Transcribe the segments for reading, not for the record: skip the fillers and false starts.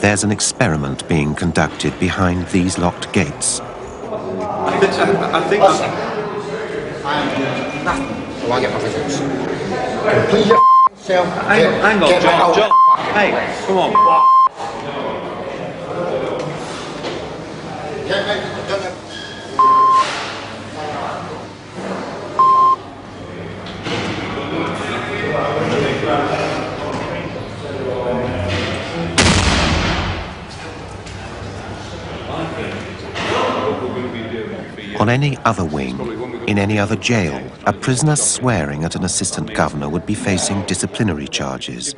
there's an experiment being conducted behind these locked gates. I think that's... I am doing nothing till I get my results. Complete yourself. Hang on, John. Hey, come on. On any other wing, in any other jail, a prisoner swearing at an assistant governor would be facing disciplinary charges.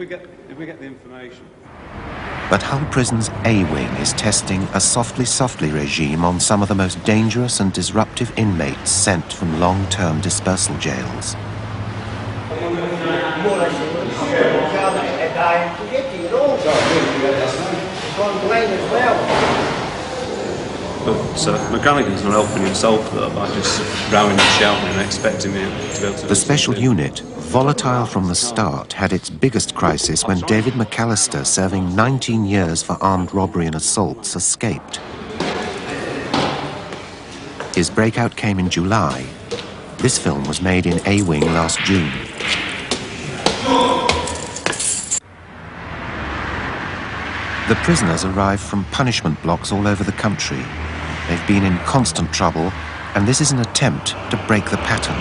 But Hull Prison's A wing is testing a softly regime on some of the most dangerous and disruptive inmates sent from long-term dispersal jails. But McCalligan's not helping himself though by just rowing and shouting and expecting me to be able to... The special unit, volatile from the start, had its biggest crisis when David McAllister, serving 19 years for armed robbery and assaults, escaped. His breakout came in July. This film was made in A Wing last June. The prisoners arrive from punishment blocks all over the country. They've been in constant trouble, and this is an attempt to break the pattern.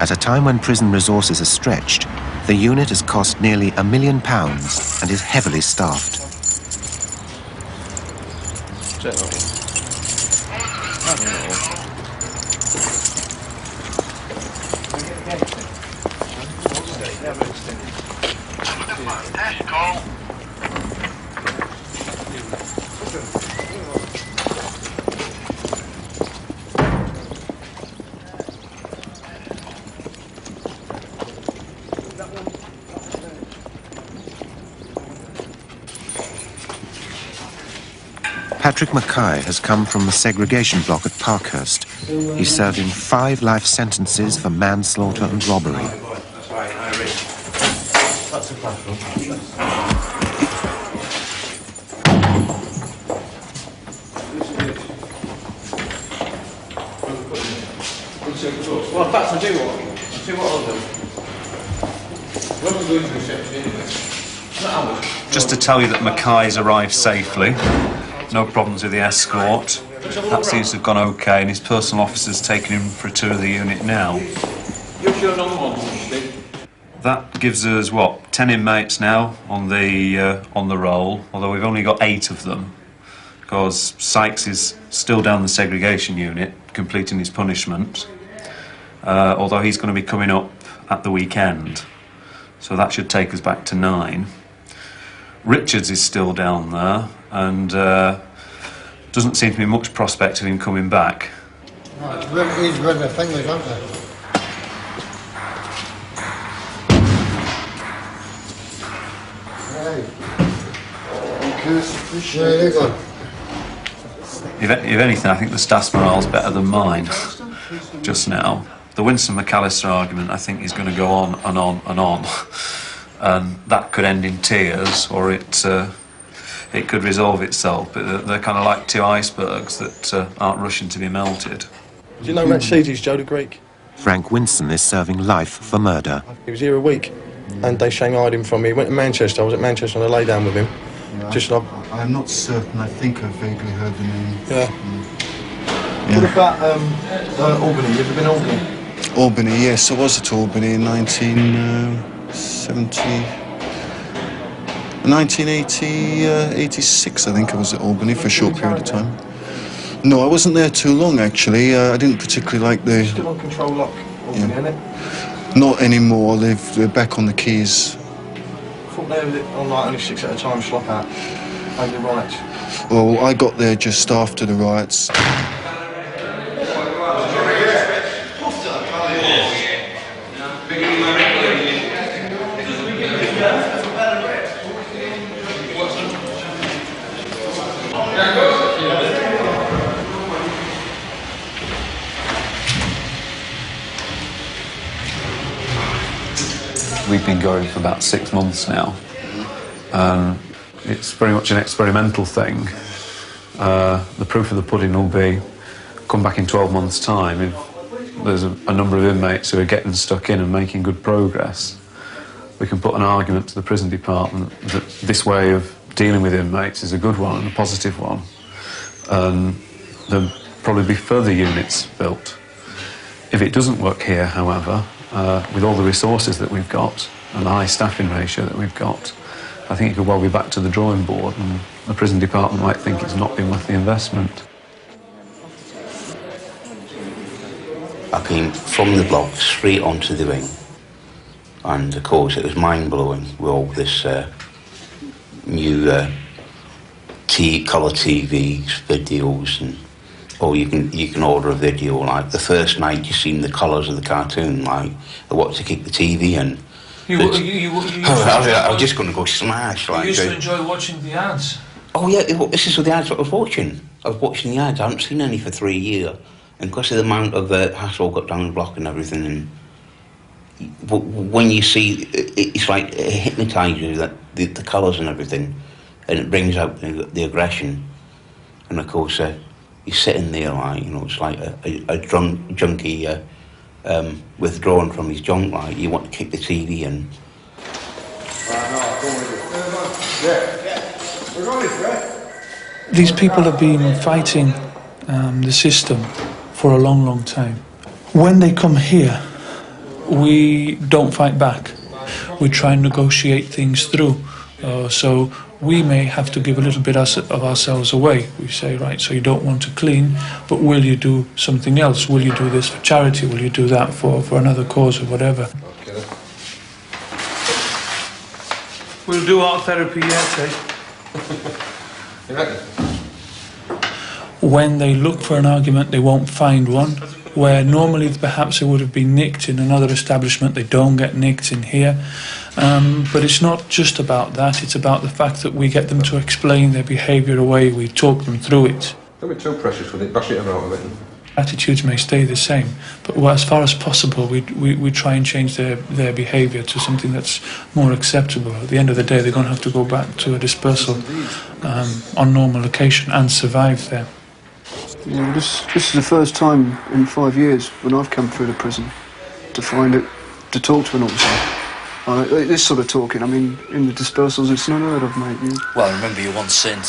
At a time when prison resources are stretched, the unit has cost nearly £1 million and is heavily staffed. Patrick Mackay has come from the segregation block at Parkhurst. He's serving 5 life sentences for manslaughter and robbery. That's a platform. Well, that's I'll do what I'll do. When we go into reception anyway. Just to tell you that Mackay's arrived safely. No problems with the escort. That seems to have gone okay, and his personal officer's taking him for a tour of the unit now. That gives us, what, 10 inmates now on the roll, although we've only got 8 of them, because Sykes is still down the segregation unit, completing his punishment, although he's going to be coming up at the weekend. So that should take us back to 9. Richards is still down there, and doesn't seem to be much prospect of him coming back. No, it's where the thing was, aren't they? If anything, I think the staff's morale's better than mine just now. The Winston McAllister argument, I think, is going to go on and on and on. And that could end in tears, or it could resolve itself. But they're kind of like 2 icebergs that aren't rushing to be melted. Do you know Mercedes, Joe the Greek? Frank Winston is serving life for murder. He was here a week, and they shanghaied him from me. He went to Manchester. I was at Manchester and I lay down with him. Yeah, I'm not certain. I think I've vaguely heard the name. Yeah. Yeah. What about Albany? You ever been to Albany? Albany, yes, I was at Albany in 1986, I think I was at Albany for a short period of time. No, I wasn't there too long, actually. I didn't particularly like the... Still on control lock, Albany, isn't it? Not anymore. They're back on the keys. I thought they were on like only 6 at a time, slop out, over the riots. Well, I got there just after the riots. we've been going for about 6 months now. It's very much an experimental thing. The proof of the pudding will be, come back in 12 months' time, if there's a number of inmates who are getting stuck in and making good progress, we can put an argument to the prison department that this way of dealing with inmates is a good one and a positive one. And there'll probably be further units built. If it doesn't work here, however, with all the resources that we've got and the high staffing ratio that we've got, I think it could well be back to the drawing board, and the prison department might think it's not been worth the investment. I came from the block straight onto the wing, and of course it was mind-blowing with all this new colour TVs, videos, and you can order a video. Like the first night you seen the colours of the cartoon, like I wanted to kick the TV in. I was just going to go smash. You used to enjoy watching the ads. Oh yeah, this is the ads that I was watching. I was watching the ads. I haven't seen any for 3 years, and because of the amount of hassle got down the block and everything, and when you see, it's like it hypnotises you, that the colours and everything, and it brings out the aggression. And of course, you're sitting there like, you know, it's like a junkie withdrawing from his junk. Like you want to kick the TV in. These people have been fighting the system for a long, long time. When they come here, we don't fight back. We try and negotiate things through. So we may have to give a little bit of ourselves away. We say, right, so you don't want to clean, but will you do something else? Will you do this for charity? Will you do that for another cause or whatever? We'll do art therapy yet, eh? You reckon? When they look for an argument, they won't find one. Where normally perhaps it would have been nicked in another establishment, they don't get nicked in here. But it's not just about that, it's about the fact that we get them to explain their behaviour away, we talk them through it. Don't be too precious with it, bash it about a bit. Attitudes may stay the same, but as far as possible we try and change their behaviour to something that's more acceptable. At the end of the day, they're going to have to go back to a dispersal on normal location and survive there. Yeah, this is the first time in 5 years when I've come through the prison to find it, to talk to an officer. This sort of talking, I mean, in the dispersals, it's not heard of, mate. Well, I remember you once saying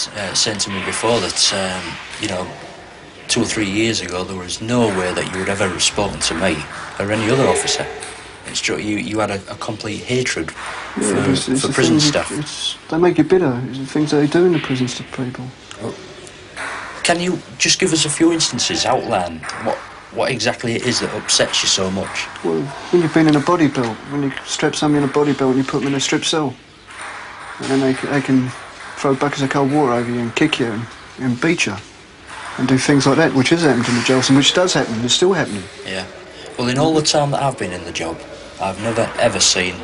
to me before that, you know, 2 or 3 years ago, there was no way that you would have ever spoken to me or any other officer. It's true, you had a complete hatred for prison staff. They make you bitter. It's the things that they do in the prisons to people. Can you just give us a few instances, outline what exactly it is that upsets you so much? Well, when you've been in a body belt, when you strap somebody in a body belt and you put them in a strip cell, and then they can throw buckets of cold water over you and kick you and beat you and do things like that, which has happened in the jails and which does happen, it's still happening. Yeah. Well, in all the time that I've been in the job, I've never ever seen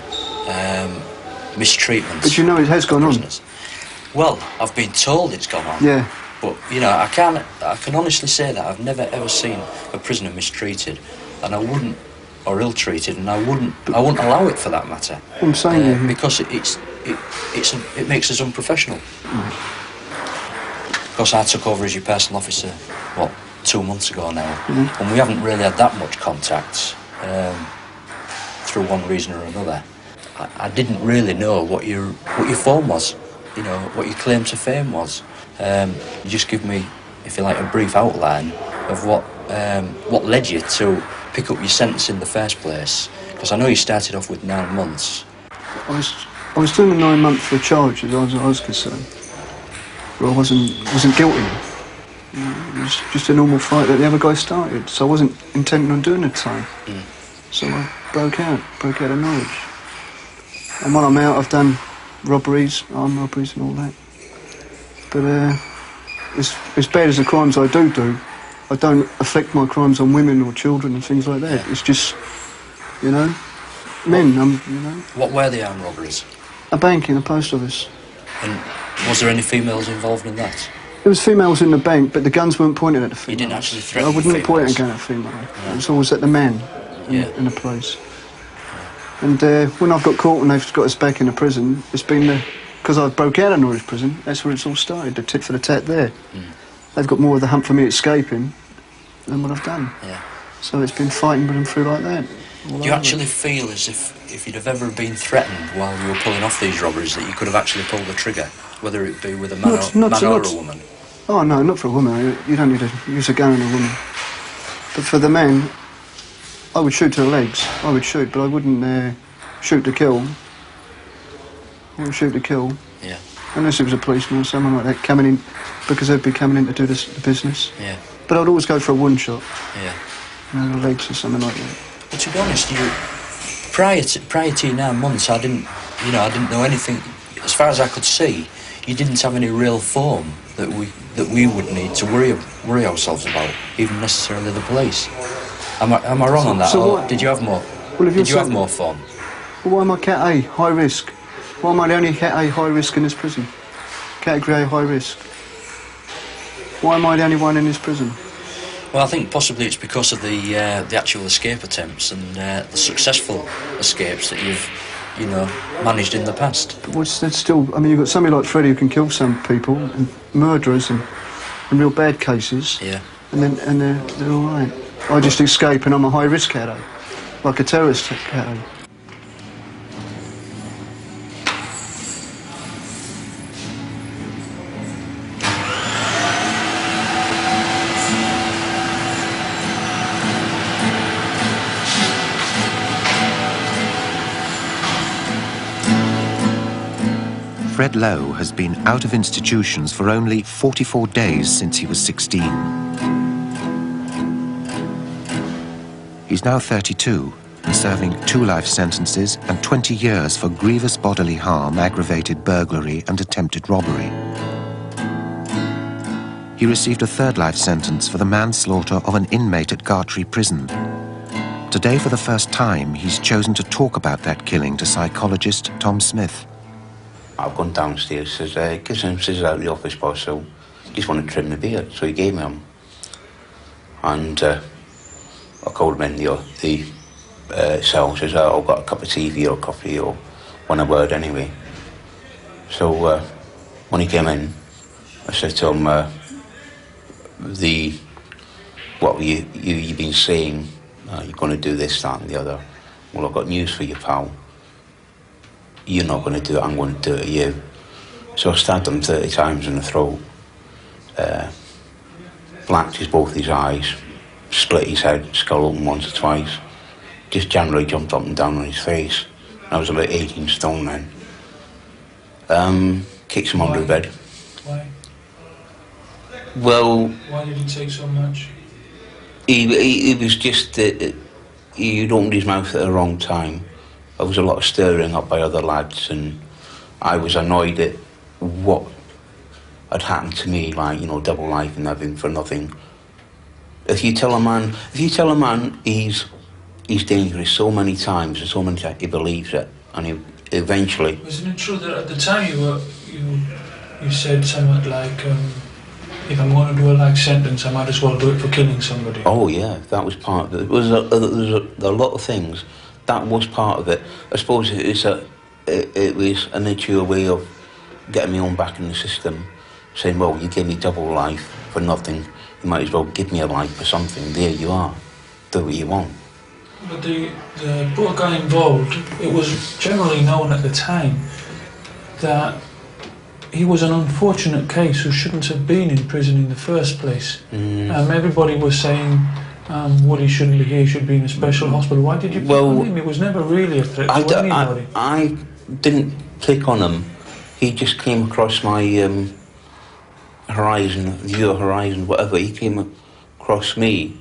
mistreatment. But you know it has gone on. Well, I've been told it's gone on. Yeah. But, you know, I can honestly say that I've never ever seen a prisoner mistreated, and I wouldn't, or ill-treated, and I wouldn't allow it for that matter. I'm saying because it makes us unprofessional. Of course, I took over as your personal officer, 2 months ago now, and we haven't really had that much contact through one reason or another. I didn't really know what your form was, you know, what your claim to fame was. You just give me, if you like, a brief outline of what led you to pick up your sentence in the first place. Because I know you started off with 9 months. I was doing a 9 month for a charge, as I was concerned. But I wasn't guilty. It was just a normal fight that the other guy started, so I wasn't intending on doing the time. So I broke out of knowledge. And when I'm out, I've done robberies, armed robberies and all that. But as bad as the crimes I do, I don't affect my crimes on women or children and things like that. Yeah. It's just, you know, men, you know. What were the armed robberies? A bank in a post office. And was there any females involved in that? There was females in the bank, but the guns weren't pointed at the females. You didn't actually threaten I wouldn't point a gun at a female. Yeah. It was always at the man in the place. And when I've got caught and they've got us back in the prison, it's been because I broke out of Norwich prison. That's where it's all started. The tit for the tat there. They've got more of the hump for me escaping than what I've done. Yeah. So it's been fighting with them through like that. Do you actually feel as if you'd have ever been threatened while you were pulling off these robberies that you could have actually pulled the trigger, whether it be with a man or a woman? Oh no, not for a woman. You don't need to use a gun on a woman. But for the man, I would shoot to the legs. I would shoot, but I wouldn't shoot to kill. I wouldn't shoot to kill. Yeah. Unless it was a policeman or someone like that coming in, because they'd be coming in to do the business. Yeah. But I'd always go for a wound shot. Yeah. You know, the legs or something like that. But to be honest, prior to your 9 months, I didn't know anything. As far as I could see, you didn't have any real form that we would need to worry ourselves about, even necessarily the police. Am I wrong on that? So or did you have more? Well, did you have more fun? Well, why am I Cat A, high risk? Why am I the only Cat A high risk in this prison? Category A high risk. Why am I the only one in this prison? Well, I think possibly it's because of the actual escape attempts and the successful escapes that you've, managed in the past. But that's still, I mean, you've got somebody like Freddie who can kill some people, and murderers and real bad cases. Yeah. And they're all right. I just escape and I'm a high risk Cat A, like a terrorist Cat A. Fred Lowe has been out of institutions for only 44 days since he was 16. He's now 32 and serving 2 life sentences and 20 years for grievous bodily harm, aggravated burglary and attempted robbery. He received a 3rd life sentence for the manslaughter of an inmate at Gartree Prison. Today, for the first time, he's chosen to talk about that killing to psychologist Tom Smith. I've gone downstairs, says, give some scissors out of the office, boss, so just want to trim the beard. So he gave me them. And I called him in the cell, says, I've got a cup of tea for you or coffee or one a word anyway. So when he came in, I said to him, what you've been saying, you're going to do this, that and the other. Well, I've got news for you, pal. You're not going to do it, I'm going to do it to you. So I stabbed him 30 times in the throat, blacked both his eyes, split his head, skull open once or twice, just generally jumped up and down on his face. I was about 18 stone then. Kicked him under the bed. Why? Well... Why did it take so much? He was just... he'd opened his mouth at the wrong time. There was a lot of stirring up by other lads, and I was annoyed at what had happened to me, like, double life and everything for nothing. If you tell a man he's dangerous so many times and so many times, he believes it, and he eventually... Wasn't it true that at the time you said something like, if I'm going to do a life sentence, I might as well do it for killing somebody? Oh yeah, that was part of it. There was a lot of things. That was part of it. I suppose it was a mature way of getting me on back in the system, saying, well, you gave me double life for nothing, you might as well give me a life for something. There you are. Do what you want. But the poor guy involved, it was generally known at the time that he was an unfortunate case who shouldn't have been in prison in the first place. Everybody was saying, what he shouldn't be here, he should be in a special hospital. Why did you pick on him? It was never really a threat to anybody. I didn't pick on him. He just came across my horizon, whatever. He came across me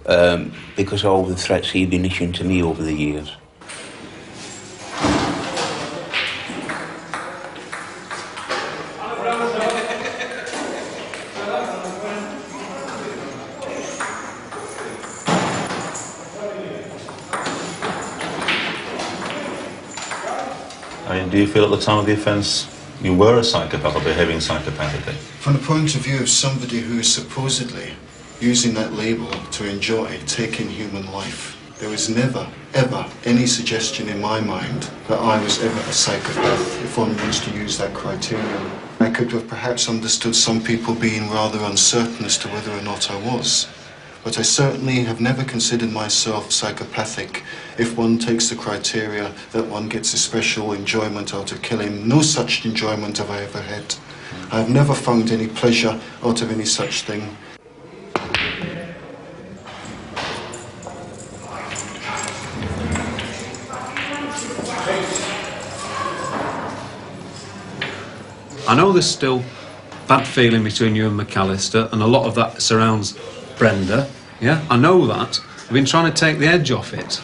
because of all the threats he'd been issuing to me over the years. Do you feel at the time of the offence you were a psychopath or behaving psychopathically? From the point of view of somebody who is supposedly using that label to enjoy taking human life, There was never, ever any suggestion in my mind that I was ever a psychopath, if one wants to use that criterion. I could have perhaps understood some people being rather uncertain as to whether or not I was. But I certainly have never considered myself psychopathic if one takes the criteria that one gets a special enjoyment out of killing. No such enjoyment have I ever had. I've never found any pleasure out of any such thing. I know there's still bad feeling between you and McAllister, and a lot of that surrounds Brenda, yeah? I know that. I've been trying to take the edge off it.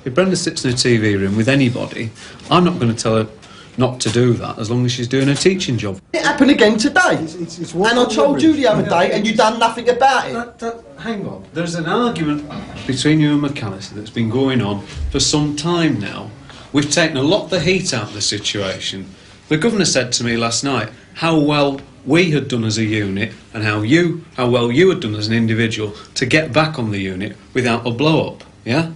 If Brenda sits in a TV room with anybody, I'm not going to tell her not to do that as long as she's doing her teaching job. It happened again today. And I told you the other day and you done nothing about it. Hang on. There's an argument between you and McAllister that's been going on for some time now. We've taken a lot of the heat out of the situation. The governor said to me last night how well we had done as a unit and how well you had done as an individual to get back on the unit without a blow-up, yeah?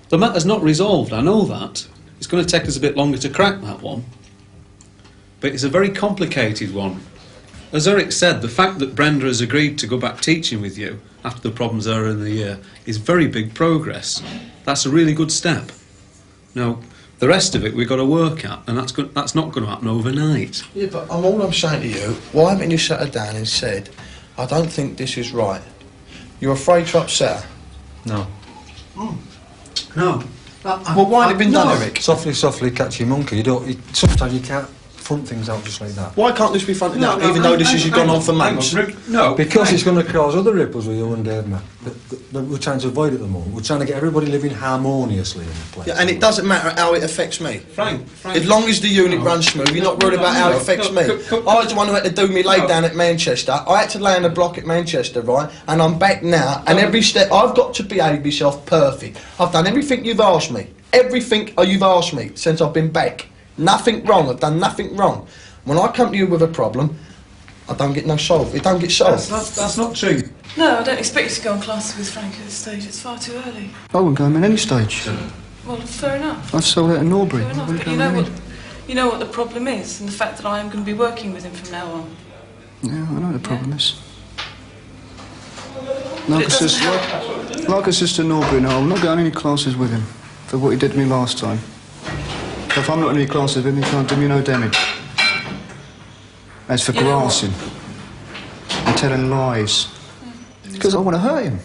The matter's not resolved, I know that. It's going to take us a bit longer to crack that one. But it's a very complicated one. As Eric said, the fact that Brenda has agreed to go back teaching with you after the problems earlier in the year is very big progress. That's a really good step. Now, the rest of it we've got to work at, and that's not going to happen overnight. Yeah, but all I'm saying to you, why haven't you sat her down and said, I don't think this is right? You're afraid to upset her? No. No. Well, why ain't it been done, Eric? Softly, softly, catch your monkey. Sometimes you can't front things out just like that. Why can't this be fronted out, even though this has gone on for months? No. Because it's going to cause other ripples with you and Dave, man. That we're trying to avoid at the moment. We're trying to get everybody living harmoniously in the place. Yeah, and it doesn't matter how it affects me. Frank. As long as the unit runs smooth, you're not worried about how it affects me. I was the one who had to do me lay down at Manchester. I had to lay on the block at Manchester, right? And I'm back now, and every step I've got to behave myself perfect. I've done everything you've asked me. Everything you've asked me since I've been back. Nothing wrong. I've done nothing wrong. When I come to you with a problem, I don't get no solve. It don't get solved. That's not true. No, I don't expect you to go on classes with Frank at this stage. It's far too early. I wouldn't go him at any stage. Well, fair enough. I've sold it at Norbury. Fair enough, but you know what the problem is, and the fact that I am going to be working with him from now on. Yeah, I know the problem is. Like I said to Norbury, no, I'm not going any classes with him for what he did to me last time. If I'm not in any classes with him, he can't do me no damage. As for grassing and telling lies, because I want to hurt him.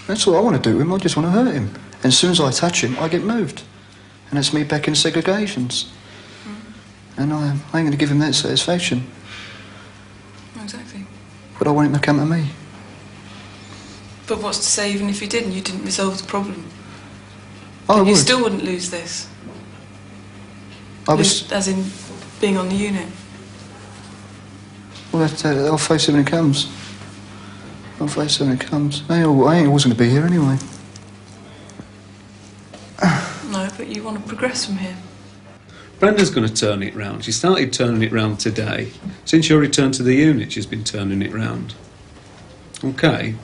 That's all I want to do with him. I just want to hurt him. And as soon as I touch him, I get moved, and that's me back in segregations. And I ain't going to give him that satisfaction. Exactly. But I want him to come to me. But what's to say, even if you didn't, you didn't resolve the problem? I You would. still wouldn't lose this. As in being on the unit. Well, I'll face it when it comes. I'll face it when it comes. I ain't always going to be here anyway. No, but you want to progress from here. Brenda's going to turn it round. She started turning it round today. Since your return to the unit, she's been turning it round. Okay.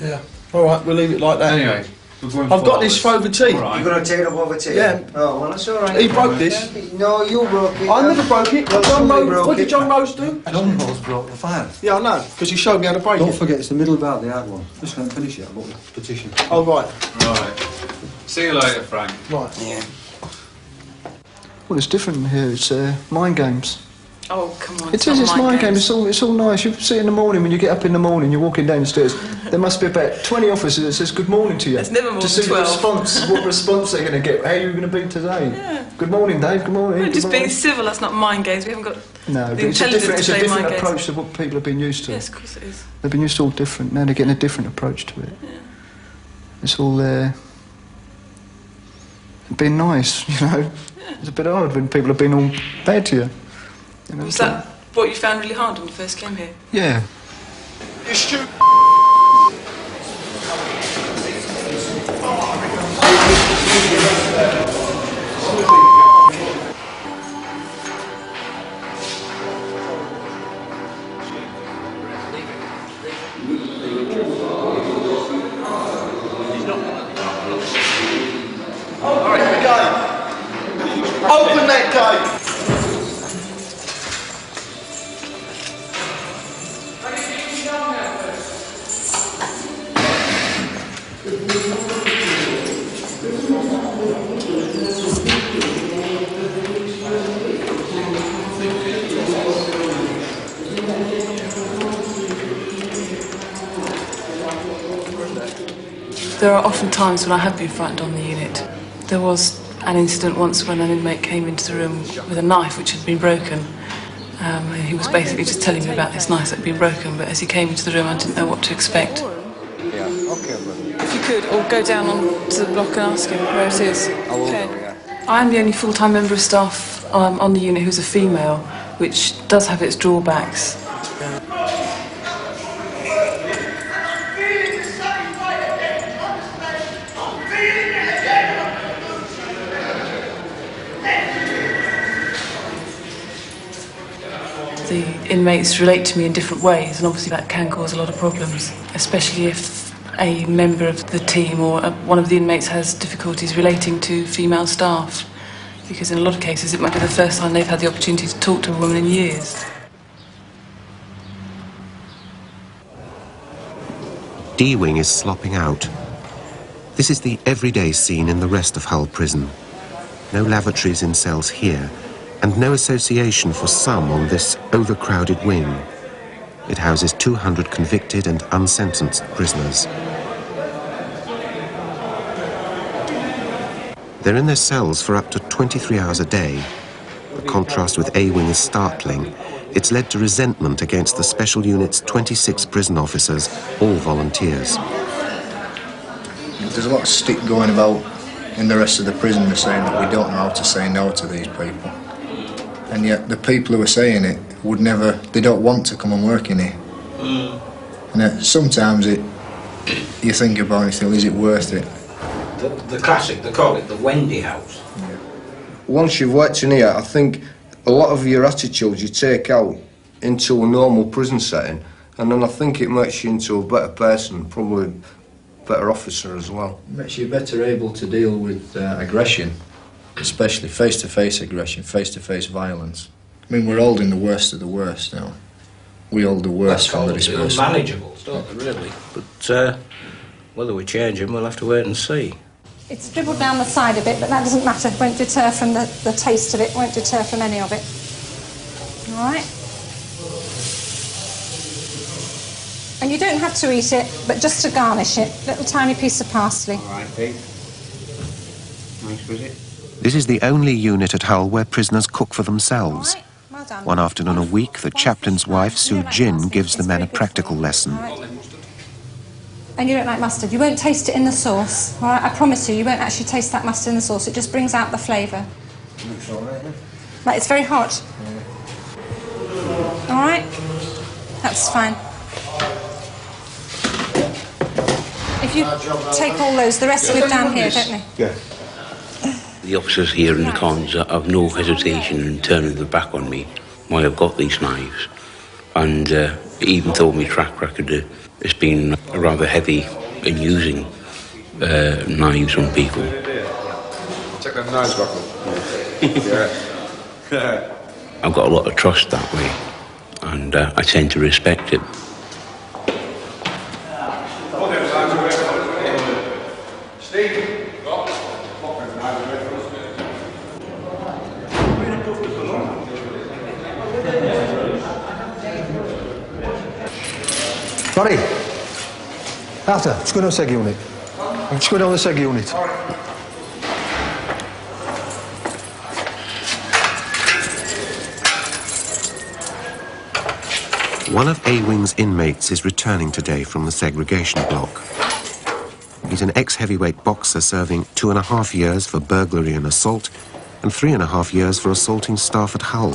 Yeah. All right, we'll leave it like that. Anyway, I've got this for over tea. Right. You're going to take it up over tea? Yeah. Oh, well, that's all right. He broke this. No, you broke it. I never broke it. Well, What did John Rose do? John Rose broke the file. Yeah, I know, because he showed me how to break Don't it. forget, it's the middle about the hard one. Just can't finish it. I bought the petition. Oh, right. Right. See you later, Frank. Right. Yeah. Well, it's different here. It's mind games. Oh, come on. It is. It's mind games. It's all nice. You see in the morning when you get up in the morning, you're walking down the stairs. There must be about 20 officers that says good morning to you. There's never more to than see 12. what response they're going to get. How are you going to be today? Yeah. Good morning, Dave. Good morning. We're Good just being morning. civil. That's not mind games. We haven't got No, but the it's a intelligence to play different mind games. approach to what people have been used to. Yes, of course it is. They've been used to all different. Now they're getting a different approach to it. Yeah. It's all being nice, you know. Yeah. It's a bit hard when people have been all bad to you. You know, Was that what you found really hard when you first came here? Yeah. You stupid. There are often times when I have been frightened on the unit. There was an incident once when an inmate came into the room with a knife which had been broken. He was basically just telling me about this knife that had been broken, but as he came into the room I didn't know what to expect. If you could, or go down to the block and ask him where it is. I am the only full-time member of staff on the unit who's a female, which does have its drawbacks. The inmates relate to me in different ways, and obviously that can cause a lot of problems, especially if a member of the team or one of the inmates has difficulties relating to female staff, because in a lot of cases it might be the first time they've had the opportunity to talk to a woman in years. D-Wing is slopping out. This is the everyday scene in the rest of Hull Prison. No lavatories in cells here, and no association for some on this overcrowded wing. It houses 200 convicted and unsentenced prisoners. They're in their cells for up to 23 hours a day. The contrast with A-Wing is startling. It's led to resentment against the special unit's 26 prison officers, all volunteers. There's a lot of stick going about in the rest of the prison. They're saying that we don't know how to say no to these people. And yet the people who are saying it would never, they don't want to come and work in here. And sometimes you think about it and think, is it worth it? The classic, they call it the Wendy House. Yeah. Once you've worked in here, I think a lot of your attitudes you take out into a normal prison setting, and then I think it makes you into a better person, probably a better officer as well. It makes you better able to deal with aggression, especially face-to-face aggression, face-to-face violence. I mean, we're holding the worst of the worst now. We hold the worst from the dispersal. Unmanageable, don't they, really? But whether we change them, we'll have to wait and see. It's dribbled down the side a bit, but that doesn't matter. It won't deter from the taste of it, won't deter from any of it. All right? And you don't have to eat it, but just to garnish it, little tiny piece of parsley. All right, Pete. Nice, was it? This is the only unit at Hull where prisoners cook for themselves. Right. Well done. One afternoon a week, the chaplain's wife, Sue Jin, gives the men a practical lesson. And you don't like mustard. You won't taste it in the sauce. All right? I promise you won't actually taste that mustard in the sauce. It just brings out the flavour. Looks all right, then. Like, it's very hot. Yeah. All right? That's fine. If you take all those, the rest live down here, don't they? Yeah. The officers here in the cons have no hesitation in turning their back on me while I've got these knives. And even though my track record has been rather heavy in using knives on people. Check them knives back up. Yeah. I've got a lot of trust that way, and I tend to respect it. Barry, after, just go down the seg unit. Just go down the seg unit. One of A-Wing's inmates is returning today from the segregation block. He's an ex-heavyweight boxer serving 2.5 years for burglary and assault and 3.5 years for assaulting staff at Hull.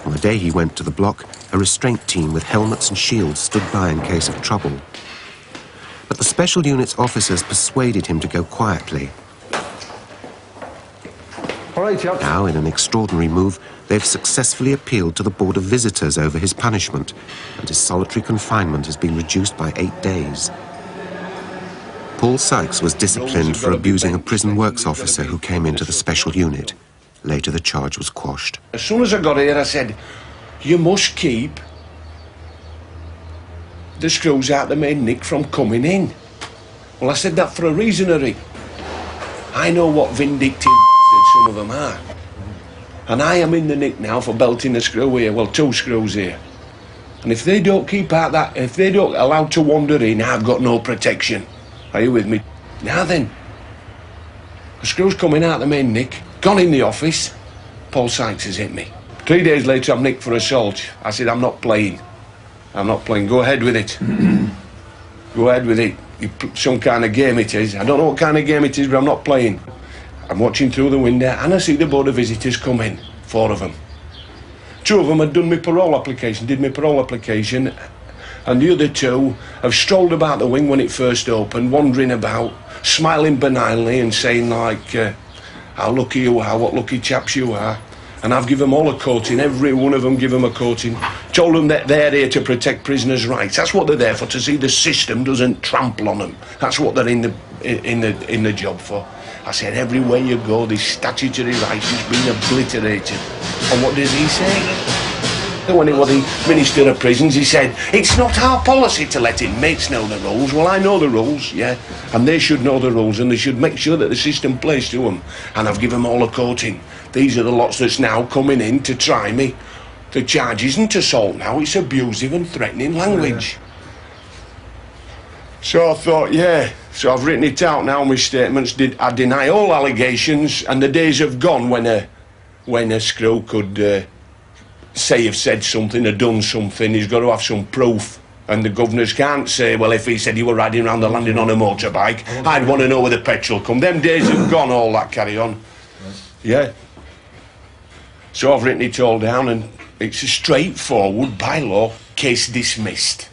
On the day he went to the block, a restraint team with helmets and shields stood by in case of trouble. But the special unit's officers persuaded him to go quietly. All right, yeah. Now, in an extraordinary move, they've successfully appealed to the Board of Visitors over his punishment, and his solitary confinement has been reduced by 8 days. Paul Sykes was disciplined for abusing a prison works officer who came into the special unit. Later, the charge was quashed. As soon as I got here, I said, you must keep the screws out the main nick from coming in. Well, I said that for a reason, Harry. I know what vindictive some of them are. And I am in the nick now for belting a screw here, well, 2 screws here. And if they don't keep out that, if they don't allow to wander in, I've got no protection. Are you with me? Now then, a screw's coming out the main nick, gone in the office. Paul Sykes has hit me. 3 days later, I'm nicked for assault. I said, I'm not playing. I'm not playing. Go ahead with it. Go ahead with it. Some kind of game it is. I don't know what kind of game it is, but I'm not playing. I'm watching through the window and I see the Board of Visitors come in. 4 of them. 2 of them had done my parole application, did my parole application, and the other 2 have strolled about the wing when it first opened, wandering about, smiling benignly and saying like, how lucky you are, what lucky chaps you are. And I've given them all a coating, every one of them give them a coating. Told them that they're here to protect prisoners' rights. That's what they're there for, to see the system doesn't trample on them. That's what they're in the job for. I said, everywhere you go, this statutory rights has been obliterated. And what does he say? When he was the Minister of Prisons, he said, it's not our policy to let inmates know the rules. Well, I know the rules, yeah, and they should know the rules, and they should make sure that the system plays to them. And I've given them all a coating. These are the lots that's now coming in to try me. The charge isn't assault now, it's abusive and threatening language. So I thought, yeah, so I've written it out now, my statements. I deny all allegations, and the days have gone when a screw could say you've said something or done something. He's got to have some proof. And the governors can't say, well, if he said you were riding around the landing on a motorbike, I'd want to know where the petrol come. Them days have gone, all that carry on. Yeah. So I've written it all down, and it's a straightforward bylaw, case dismissed.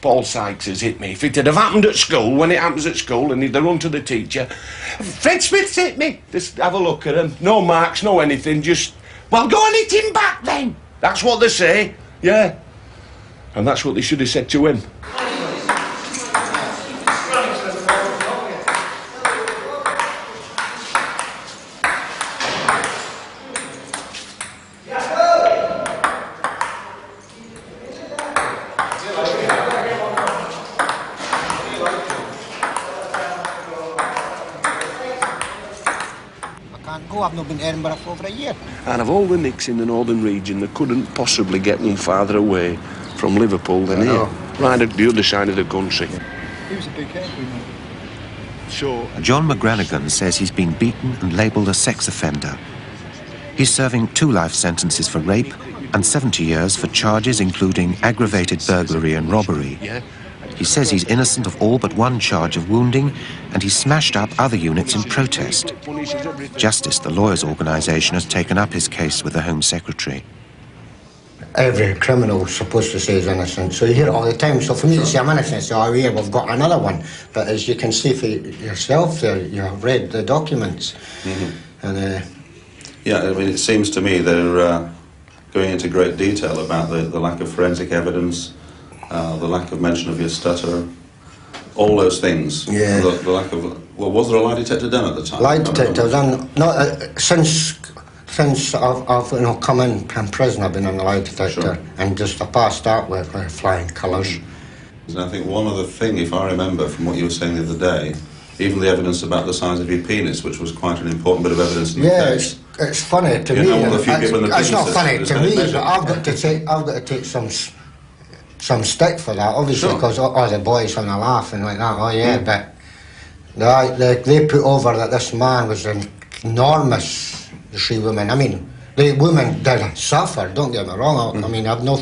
Paul Sykes has hit me. If it had have happened at school, when it happens at school, and he'd have run to the teacher, Fred Smith's hit me. Just have a look at him. No marks, no anything, just, well, go and hit him back then. That's what they say, yeah. And that's what they should have said to him. I've not been to Edinburgh for over a year. And of all the nicks in the northern region, they couldn't possibly get one farther away from Liverpool than here, right at the other side of the country. He was a big head, So John McGranagan says he's been beaten and labelled a sex offender. He's serving 2 life sentences for rape and 70 years for charges including aggravated burglary and robbery. He says he's innocent of all but 1 charge of wounding, and he smashed up other units in protest. Justice, the lawyers' organisation, has taken up his case with the Home Secretary. Every criminal's supposed to say he's innocent, so you hear it all the time. So for me to say I'm innocent, say, oh yeah, we've got another one. But as you can see for yourself there, you have read the documents. And yeah, I mean, it seems to me they're going into great detail about the lack of forensic evidence, the lack of mention of your stutter, all those things. Yeah. The lack of, well, was there a lie detector done at the time? Lie detector was done, not since I've come in prison, I've been on the lie detector, and just I passed that with flying colours. And I think one other thing, if I remember from what you were saying the other day, even the evidence about the size of your penis, which was quite an important bit of evidence in your case. It's funny to me. It's not funny to me, but I've got to take some stick for that, obviously, because all the boys when I laugh and like that. Oh yeah, but they put over that this man was an enormous. The 3 women. I mean, the women did suffer. Don't get me wrong. I mean, I've no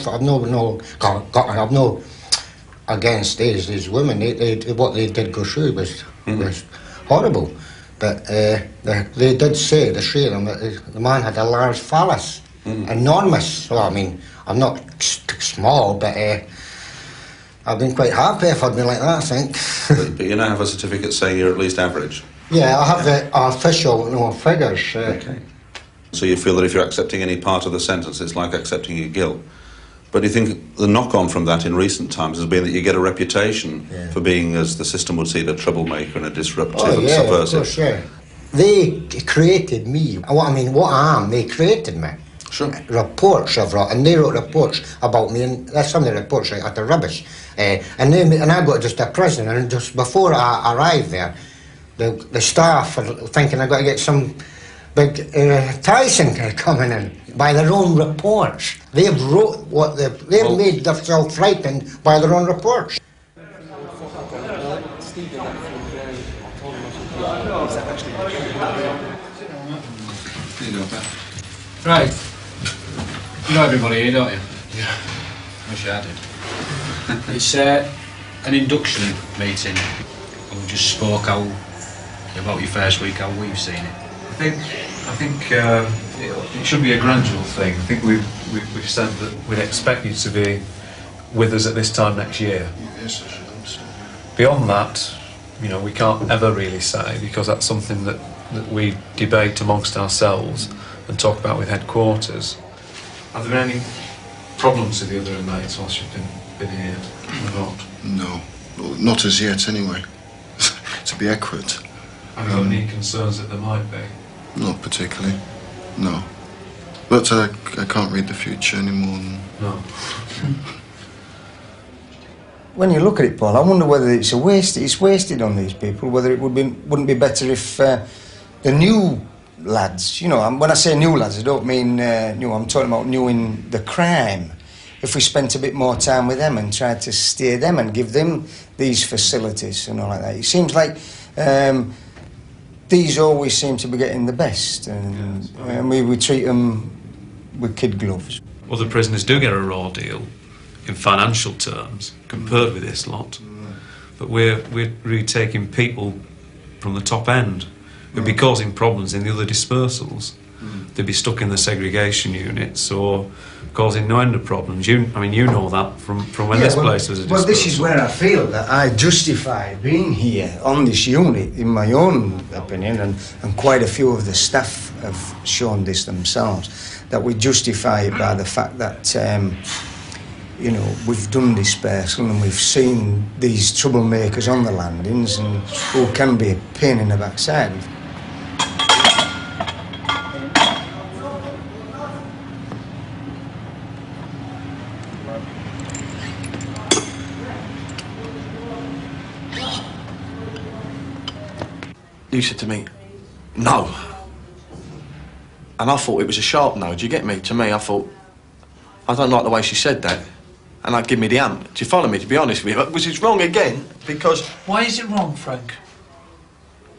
against these women. What they did go through was horrible. But they did say, the 3 of them, that the man had a large phallus, enormous. So I mean, I'm not small, but I've been quite happy if I'd been like that, I think. But you now have a certificate saying you're at least average. Yeah, I have the official figures. Okay. So you feel that if you're accepting any part of the sentence, it's like accepting your guilt. But do you think the knock-on from that in recent times has been that you get a reputation for being, as the system would see it, a troublemaker and a disruptive and subversive? Of course, yeah. They created me. What I am, they created me. Sure. Reports I've wrote, and they wrote reports about me, and that's some of the reports right at the rubbish. And I got just a prison, and just before I arrived there, the staff were thinking I got to get some But Tyson are coming in by their own reports. They've wrote what they've made themselves frightened by their own reports. Right. You know everybody here, don't you? Yeah. Wish I did. It's an induction meeting. We just spoke about your first week, how we've seen it. I think it should be a gradual thing. I think we've said that we'd expect you to be with us at this time next year. Yes, I should understand. Beyond that, you know, we can't ever really say, because that's something that we debate amongst ourselves and talk about with headquarters. Have there been any problems with the other inmates whilst you've been here or not? No. Well, not as yet, anyway. To be accurate. Have you got any concerns that there might be? Not particularly, no. But I can't read the future anymore. No. When you look at it, Paul, I wonder whether it's a waste. It's wasted on these people. Whether it wouldn't be better if the new lads, you know, when I say new lads, I don't mean new. I'm talking about new in the crime. If we spent a bit more time with them and tried to steer them and give them these facilities and all like that, it seems like these always seem to be getting the best, and we treat them with kid gloves. Other prisoners do get a raw deal in financial terms compared with this lot, but we're really taking people from the top end who'd be causing problems in the other dispersals. They'd be stuck in the segregation units or causing no end of problems. You know that from when this place was a dispersal. Well, this is where I feel that I justify being here on this unit, in my own opinion, and quite a few of the staff have shown this themselves, that we justify it by the fact that you know, we've done dispersal and we've seen these troublemakers on the landings and who can be a pain in the backside. You said to me, no. And I thought it was a sharp no, do you get me? To me, I thought, I don't like the way she said that. And that gave me the amp. Do you follow me, to be honest with you? Which is wrong again, because... Why is it wrong, Frank?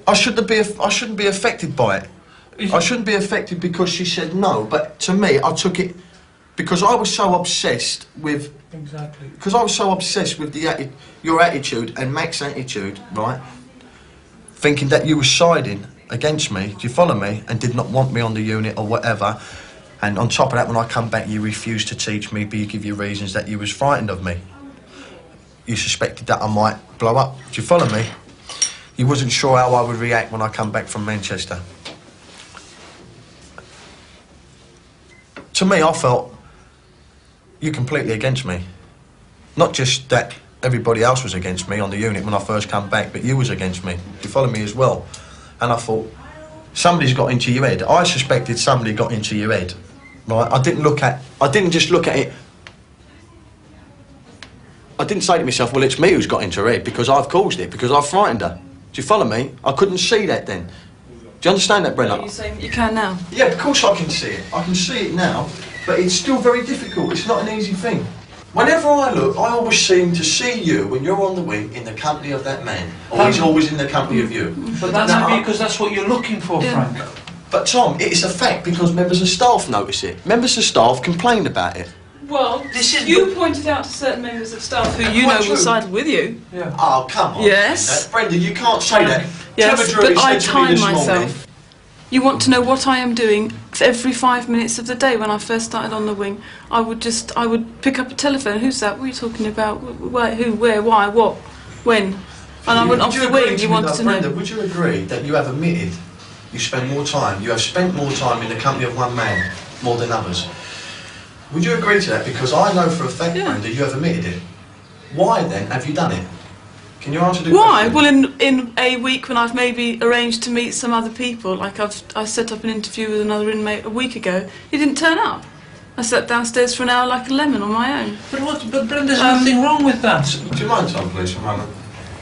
I shouldn't be affected by it. I shouldn't be affected because she said no, but to me, I took it because I was so obsessed with... Exactly. Because I was so obsessed with your attitude and Mac's attitude, right? Thinking that you were siding against me, do you follow me, and did not want me on the unit or whatever. And on top of that, when I come back, you refused to teach me, but you give your reasons that you was frightened of me. You suspected that I might blow up. Do you follow me? You wasn't sure how I would react when I come back from Manchester. To me, I felt you're completely against me. Not just that everybody else was against me on the unit when I first come back, but you was against me. Do you follow me as well? And I thought, somebody's got into your head. I suspected somebody got into your head. Right? I didn't just look at it. I didn't say to myself, well, it's me who's got into her head because I've caused it, because I've frightened her. Do you follow me? I couldn't see that then. Do you understand that, Brenna? Are you saying you can now? Yeah, of course I can see it. I can see it now, but it's still very difficult. It's not an easy thing. Whenever I look, I always seem to see you when you're on the wing in the company of that man. Or he's always in the company of you. But that might be because that's what you're looking for, Frank. But Tom, it is a fact because members of staff notice it. Members of staff complain about it. Well, you pointed out to certain members of staff who you know will side with you. Yeah. Oh, come on. Yes. Brenda, you can't say that. Yes, Trevor but I said to me time this myself. morning- You want to know what I am doing every 5 minutes of the day. When I first started on the wing, I would pick up a telephone. Who's that? What are you talking about? Where, who, where, why, what, when? And I went off the wing. You wanted to know. Brenda, would you agree that you have admitted you spend more time, you have spent more time in the company of one man more than others? Would you agree to that? Because I know for a fact, Brenda, you have admitted it. Why then have you done it? Can you answer the Why? question? Well, in a week when I've maybe arranged to meet some other people, like I set up an interview with another inmate a week ago, he didn't turn up. I sat downstairs for an hour like a lemon on my own. But Brenda, there's nothing wrong with that. Do you mind, Tom, please, for a moment?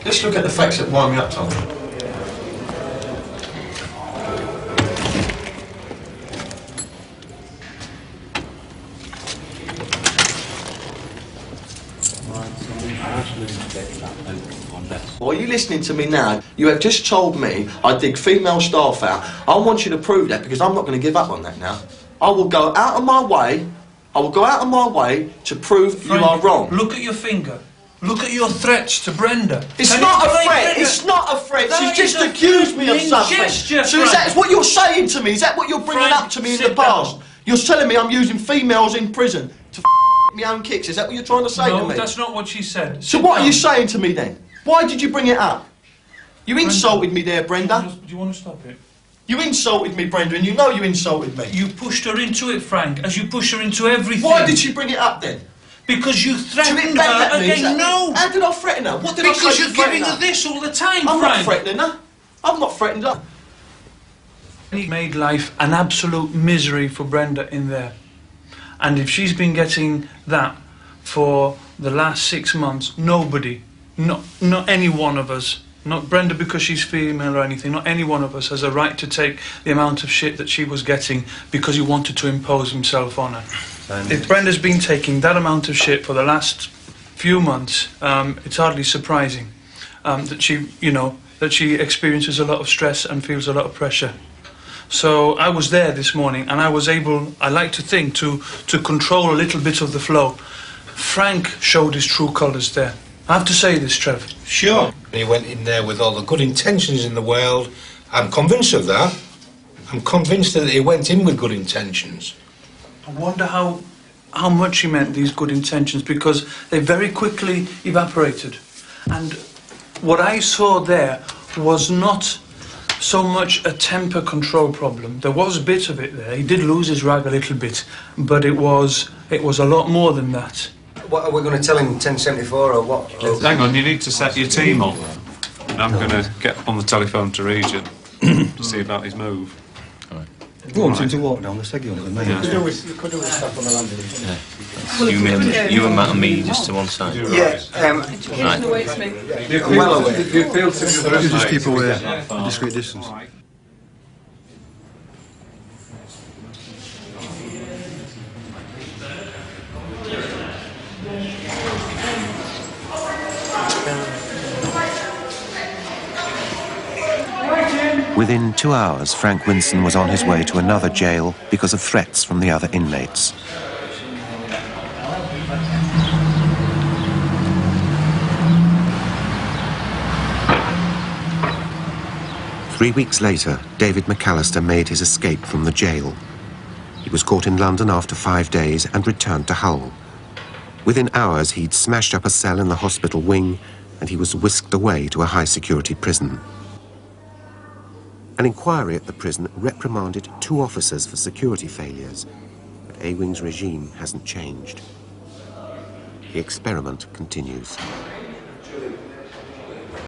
Let's look at the facts that wind me up, Tom. Well, are you listening to me now? You have just told me I dig female staff out. I want you to prove that because I'm not going to give up on that now. I will go out of my way. I will go out of my way to prove Frank, you are wrong. Look at your finger. Look at your threats to Brenda. It's not a threat. It's not a threat. She's just accused me of something. Gesture, so is that what you're saying to me? Is that what you're bringing Frank, up to me in sit the past? down. You're telling me I'm using females in prison to my own kicks. Is that what you're trying to say to me? No, that's not what she said. So what are you saying to me then? Why did you bring it up? You insulted me there, Brenda. Do you want to stop it? You insulted me, Brenda, and you know you insulted me. You pushed her into it, Frank, as you push her into everything. Why did she bring it up then? Because you threatened To bang her at me, is again. that No. it? How did I threaten her? What did I say Because to you're threaten giving her? her this all the time, I'm Frank. not threatening her. I've not threatened her. He made life an absolute misery for Brenda in there. And if she's been getting that for the last 6 months, nobody, not any one of us, not Brenda because she's female or anything, not any one of us has a right to take the amount of shit that she was getting because he wanted to impose himself on her. If Brenda's been taking that amount of shit for the last few months, it's hardly surprising that she, that she experiences a lot of stress and feels a lot of pressure. So I was there this morning and I was able, I like to think, to control a little bit of the flow. Frank showed his true colours there. I have to say this, Trev. Sure. He went in there with all the good intentions in the world. I'm convinced of that. I'm convinced that he went in with good intentions. I wonder how much he meant these good intentions, because they very quickly evaporated. And what I saw there was not so much a temper control problem. There was a bit of it there. He did lose his rag a little bit, but it was a lot more than that. What, are we going to tell him 1074 or what? Hang on, you need to set your team up. I'm going to get on the telephone to Regent to see about his move. We want him to walk down the Seguin with me. You could do with stuff on the landing. Yeah. You and Matt and me just to one side. Yeah. Right. Well away. You just keep away a discreet distance. Within 2 hours, Frank Winson was on his way to another jail because of threats from the other inmates. Three weeks later, David McAllister made his escape from the jail. He was caught in London after 5 days and returned to Hull. Within hours, he'd smashed up a cell in the hospital wing and he was whisked away to a high-security prison. An inquiry at the prison reprimanded 2 officers for security failures, but A-Wing's regime hasn't changed. The experiment continues.